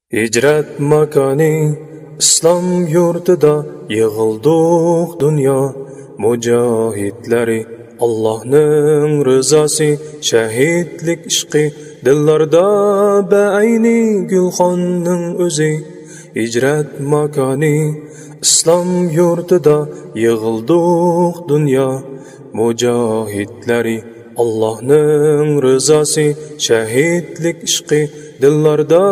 Hicrat makoni islom yurtida yig'ildik dunyo mujohidlari. Allohning rizosi, shahidlik ishqi dillarda beayni gulxonning o'zi. Hicrat makoni islom yurtida yig'ildik dunyo mujohidlari. Allohning rizosi, shahidlik ishqi dillarda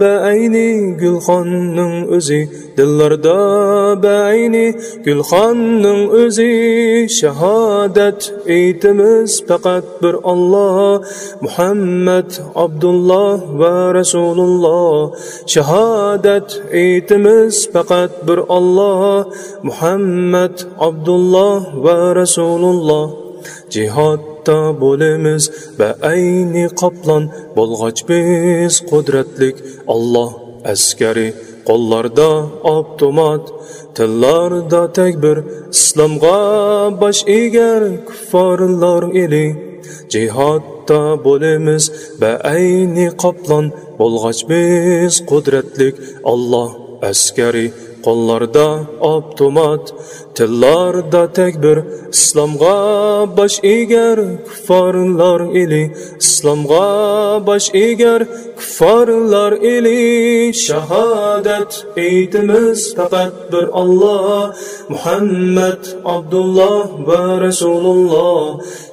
beayni gulxonning o'zi. Dillarda beayni gulxonning o'zi. Shahodat aytimiz faqat bir Alloh, Muhammad Abdulloh va Rasululloh. Shahodat aytimiz faqat bir Alloh, Muhammad Abdulloh va Rasululloh. Cihatda bo'lamiz beayni qoplon, bo'lg'ach biz qudratlik Allah askari. Qo'llarda avtomat, tillarda takbir, islomga bosh egar kuffarlar eli. Cihatda bo'lamiz beayni qoplon, bo'lg'ach biz qudratlik Allah askari. Qo'llarda avtomat, tillarda takbir, islomga bosh egar kuffarlar eli. Islomga bosh egar kuffarlar eli. Shahodat aytimiz faqat bir Alloh, Muhammad Abdulloh va Rasululloh.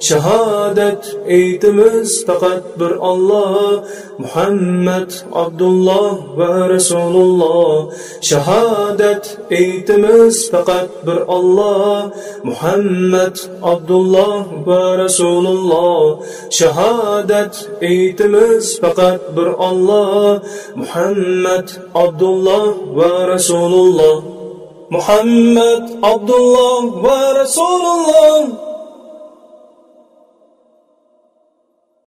Shahodat aytimiz faqat bir Alloh, Muhammad Abdulloh va Rasululloh. Shahodat aytimiz faqat bir Alloh, Muhammad Abdulloh va Rasululloh. Shahodat aytimiz faqat bir Alloh, Muhammad Abdulloh va Rasululloh. Muhammad Abdulloh va Rasululloh.